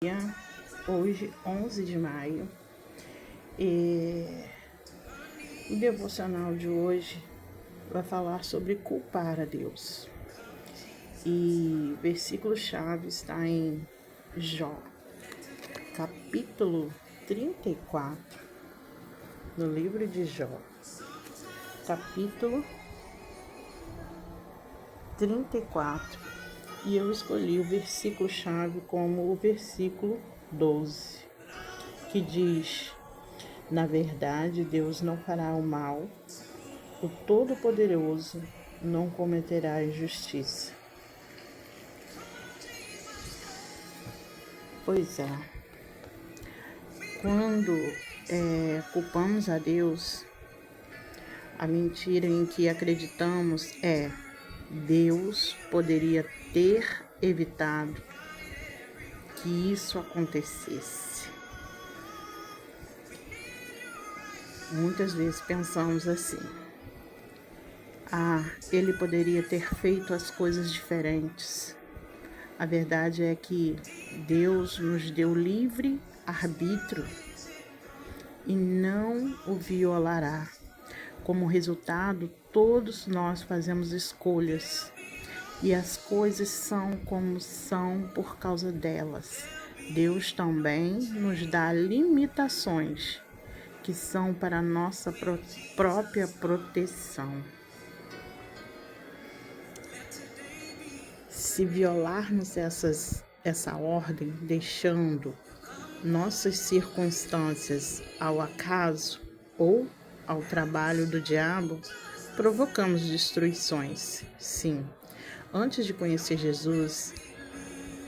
dia, hoje, 11 de maio, e o devocional de hoje vai falar sobre culpar a Deus. E o versículo-chave está em Jó, capítulo 34, no livro de Jó, capítulo 34. E eu escolhi o versículo-chave como o versículo 12, que diz: na verdade, Deus não fará o mal, o Todo-Poderoso não cometerá injustiça. Pois é, quando culpamos a Deus, a mentira em que acreditamos é: Deus poderia ter evitado que isso acontecesse. Muitas vezes pensamos assim: ele poderia ter feito as coisas diferentes. A verdade é que Deus nos deu livre arbítrio e não o violará. Como resultado, todos nós fazemos escolhas e as coisas são como são por causa delas. Deus também nos dá limitações que são para a nossa própria proteção. Se violarmos essa ordem, deixando nossas circunstâncias ao acaso ou ao trabalho do diabo, provocamos destruições. Sim, antes de conhecer Jesus,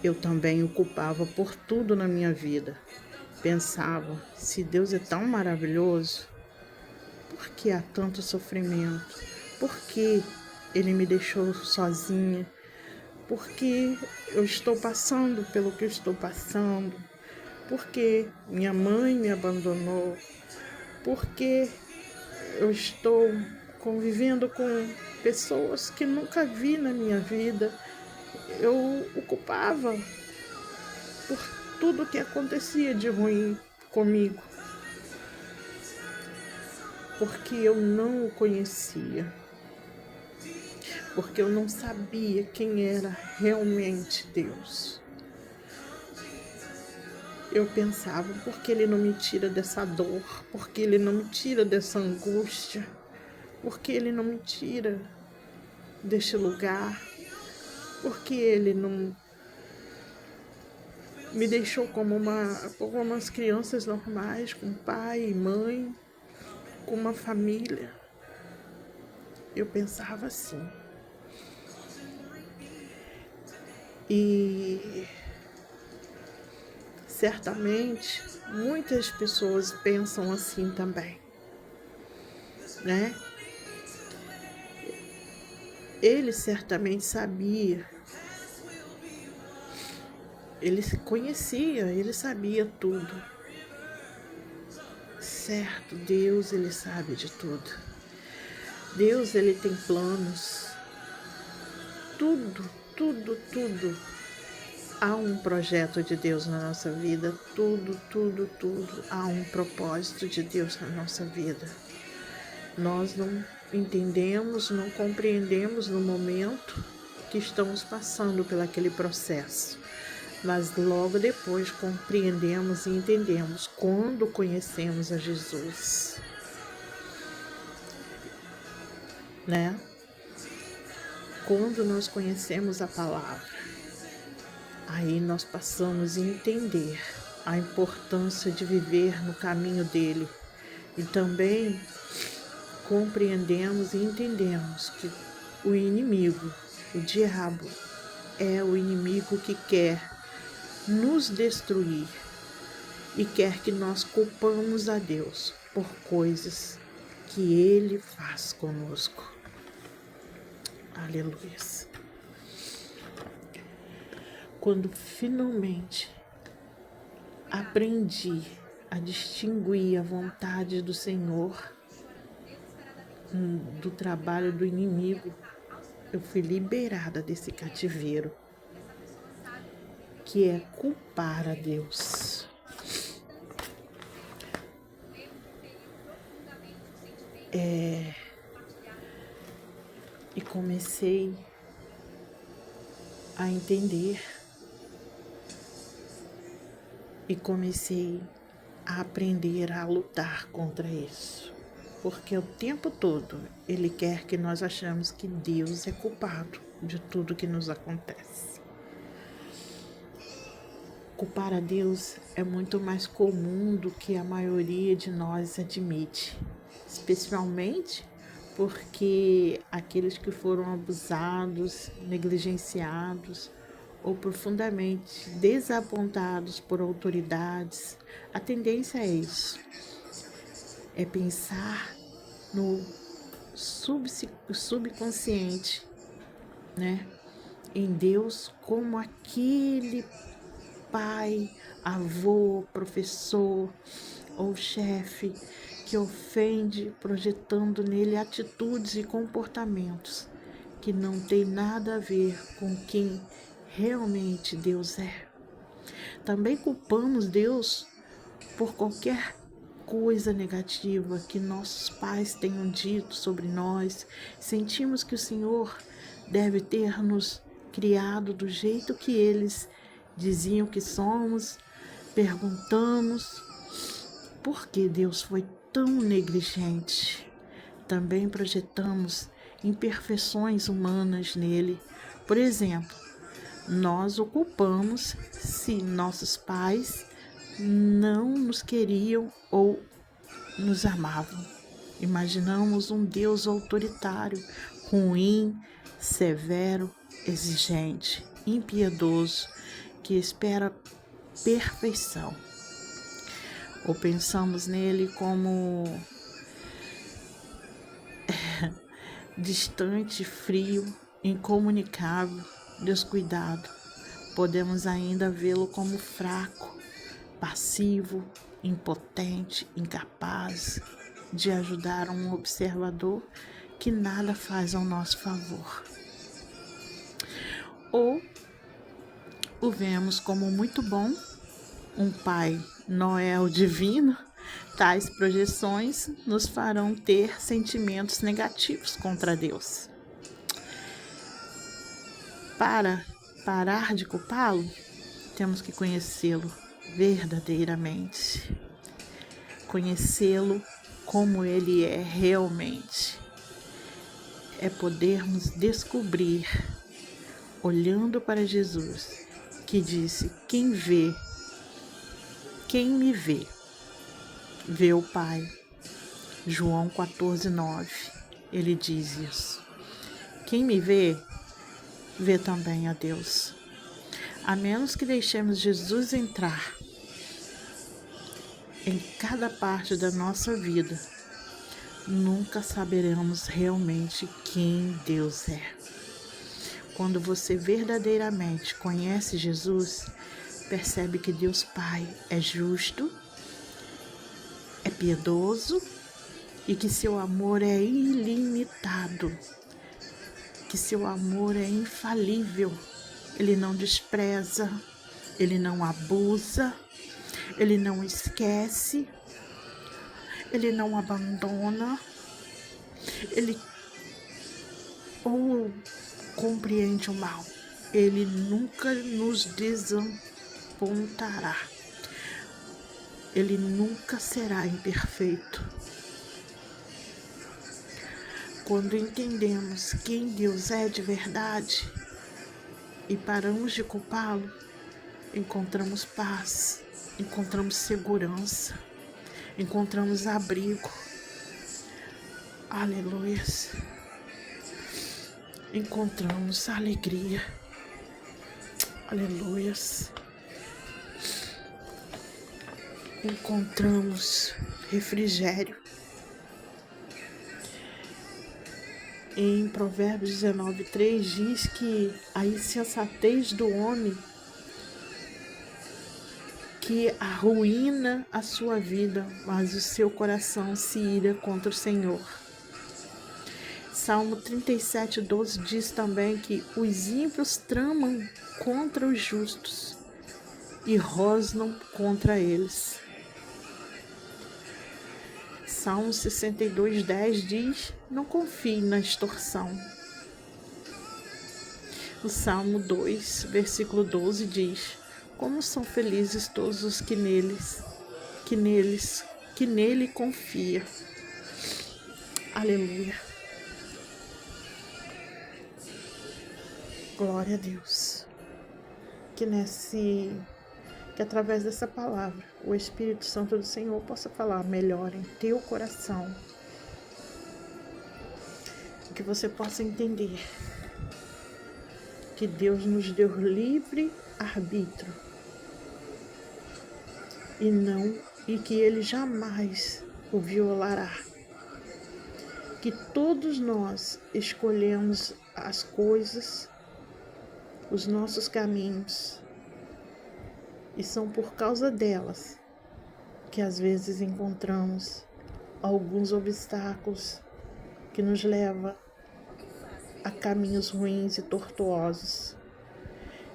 eu também o culpava por tudo na minha vida. Pensava: se Deus é tão maravilhoso, por que há tanto sofrimento? Por que Ele me deixou sozinha? Por que eu estou passando pelo que eu estou passando? Por que minha mãe me abandonou? Por que eu estou convivendo com pessoas que nunca vi na minha vida? Eu o culpava por tudo que acontecia de ruim comigo, porque eu não o conhecia, porque eu não sabia quem era realmente Deus. Eu pensava: por que Ele não me tira dessa dor? Por que Ele não me tira dessa angústia? Por que Ele não me tira deste lugar? Por que Ele não me deixou como umas crianças normais, com pai e mãe, com uma família? Eu pensava assim. E certamente muitas pessoas pensam assim também, né? Ele certamente sabia, ele se conhecia, ele sabia tudo. Certo, Deus, ele sabe de tudo. Deus, ele tem planos. Tudo, tudo, tudo. Há um projeto de Deus na nossa vida. Tudo, tudo, tudo. Há um propósito de Deus na nossa vida. Nós não entendemos, não compreendemos no momento que estamos passando por aquele processo. Mas logo depois compreendemos e entendemos quando conhecemos a Jesus, né? Quando nós conhecemos a palavra, aí nós passamos a entender a importância de viver no caminho dele. E também compreendemos e entendemos que o inimigo, o diabo, é o inimigo que quer nos destruir e quer que nós culpamos a Deus por coisas que Ele faz conosco. Aleluia. Quando finalmente aprendi a distinguir a vontade do Senhor do trabalho do inimigo, eu fui liberada desse cativeiro. que é culpar a Deus. E comecei a entender e comecei a aprender a lutar contra isso. Porque o tempo todo Ele quer que nós achamos que Deus é culpado de tudo que nos acontece. Culpar a Deus é muito mais comum do que a maioria de nós admite, especialmente porque aqueles que foram abusados, negligenciados ou profundamente desapontados por autoridades, a tendência é isso, é pensar no subconsciente, né? Em Deus como aquele pai, avô, professor ou chefe que ofende, projetando nele atitudes e comportamentos que não tem nada a ver com quem realmente Deus é. Também culpamos Deus por qualquer coisa negativa que nossos pais tenham dito sobre nós. Sentimos que o Senhor deve ter nos criado do jeito que eles diziam que somos. Perguntamos por que Deus foi tão negligente. Também projetamos imperfeições humanas nele. Por exemplo, nós o culpamos se nossos pais não nos queriam ou nos amavam. Imaginamos um Deus autoritário, ruim, severo, exigente, impiedoso, que espera perfeição. Ou pensamos nele como distante, frio, incomunicável, descuidado. Podemos ainda vê-lo como fraco, passivo, impotente, incapaz de ajudar um observador que nada faz ao nosso favor. Ou o vemos como muito bom, um Pai Noel divino. Tais projeções nos farão ter sentimentos negativos contra Deus. Para parar de culpá-lo, temos que conhecê-lo verdadeiramente, conhecê-lo como ele é realmente. É podermos descobrir, olhando para Jesus, que disse: quem me vê, vê o Pai. João 14:9, ele diz isso. Quem me vê, vê também a Deus. A menos que deixemos Jesus entrar em cada parte da nossa vida, nunca saberemos realmente quem Deus é. Quando você verdadeiramente conhece Jesus, percebe que Deus Pai é justo, é piedoso e que seu amor é ilimitado, que seu amor é infalível. Ele não despreza, ele não abusa, ele não esquece, ele não abandona, ele ou compreende o mal. Ele nunca nos desampontará. Ele nunca será imperfeito. Quando entendemos quem Deus é de verdade e paramos de culpá-lo, encontramos paz, encontramos segurança, encontramos abrigo. Aleluia. Encontramos alegria. Aleluia. Encontramos refrigério. Em Provérbios 19:3 diz que a insensatez do homem que arruína a sua vida, mas o seu coração se ira contra o Senhor. Salmo 37:12 diz também que os ímpios tramam contra os justos, e rosnam contra eles. Salmo 62:10 diz: não confie na extorsão. O Salmo 2, versículo 12 diz: como são felizes todos os que nele confia. Aleluia. Glória a Deus. Que através dessa palavra o Espírito Santo do Senhor possa falar melhor em teu coração. Que você possa entender que Deus nos deu livre arbítrio e que Ele jamais o violará. Que todos nós escolhemos as coisas, os nossos caminhos, e são por causa delas que às vezes encontramos alguns obstáculos que nos levam a caminhos ruins e tortuosos.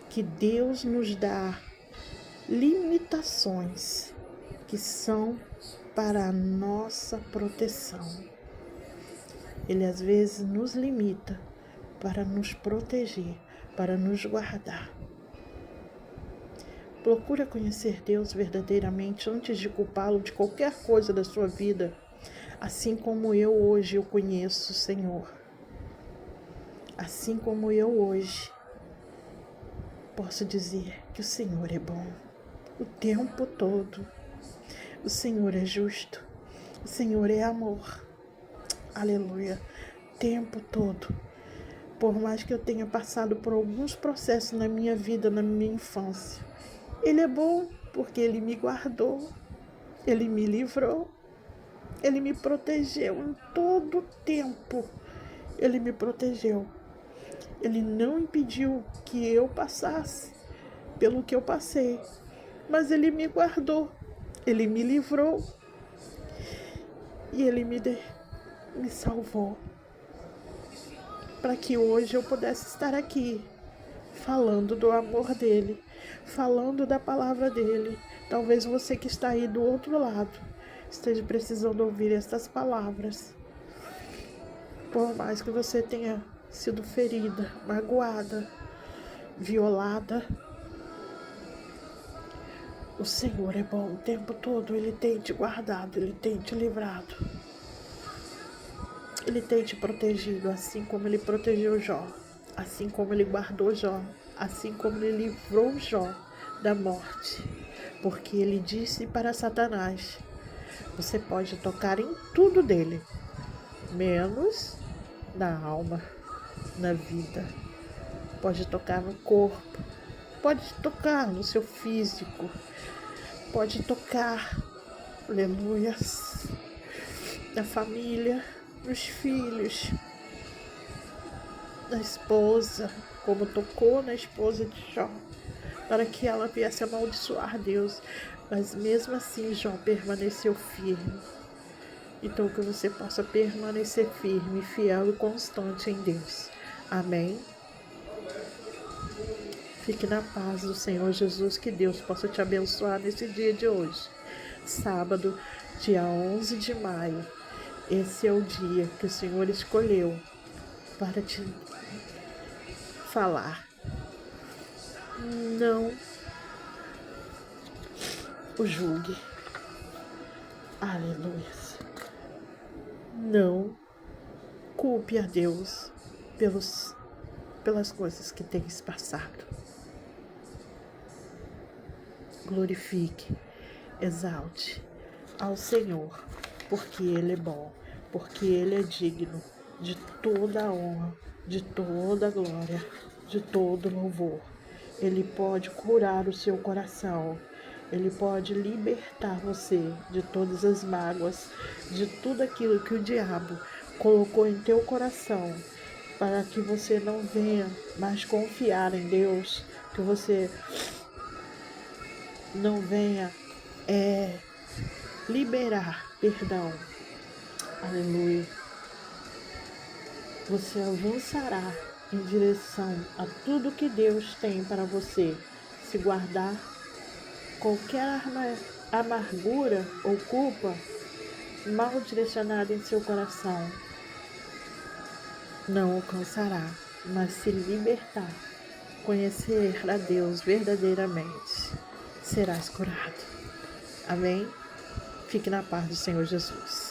Que Deus nos dá limitações que são para a nossa proteção. Ele às vezes nos limita para nos proteger, para nos guardar. Procura conhecer Deus verdadeiramente antes de culpá-lo de qualquer coisa da sua vida, assim como eu hoje o conheço, Senhor. Assim como eu hoje posso dizer que o Senhor é bom o tempo todo. O Senhor é justo. O Senhor é amor. Aleluia. Tempo todo. Por mais que eu tenha passado por alguns processos na minha vida, na minha infância, Ele é bom porque Ele me guardou, Ele me livrou, Ele me protegeu em todo o tempo. Ele me protegeu. Ele não impediu que eu passasse pelo que eu passei, mas Ele me guardou, Ele me livrou e Ele me salvou, para que hoje eu pudesse estar aqui, falando do amor dEle, falando da palavra dEle. Talvez você que está aí do outro lado esteja precisando ouvir estas palavras. Por mais que você tenha sido ferida, magoada, violada, o Senhor é bom o tempo todo. Ele tem te guardado, Ele tem te livrado, Ele tem te protegido, assim como Ele protegeu Jó, assim como Ele guardou Jó, assim como Ele livrou Jó da morte. Porque Ele disse para Satanás: você pode tocar em tudo dele, menos na alma, na vida. Pode tocar no corpo, pode tocar no seu físico, pode tocar, aleluia, na família, nos filhos, na esposa, como tocou na esposa de Jó, para que ela viesse amaldiçoar Deus. Mas mesmo assim Jó permaneceu firme. Então que você possa permanecer firme, fiel e constante em Deus. Amém? Fique na paz do Senhor Jesus, que Deus possa te abençoar nesse dia de hoje. Sábado, dia 11 de maio. Esse é o dia que o Senhor escolheu para te falar. Não o julgue. Aleluia. Não culpe a Deus pelas coisas que tens passado. Glorifique, exalte ao Senhor, porque Ele é bom, porque Ele é digno de toda a honra, de toda a glória, de todo louvor. Ele pode curar o seu coração, Ele pode libertar você de todas as mágoas, de tudo aquilo que o diabo colocou em teu coração, para que você não venha mais confiar em Deus, que você não venha liberar perdão. Aleluia. Você avançará em direção a tudo que Deus tem para você, se guardar Qualquer amargura ou culpa mal direcionada em seu coração não alcançará, mas se libertar, conhecer a Deus verdadeiramente, serás curado. Amém? Fique na paz do Senhor Jesus.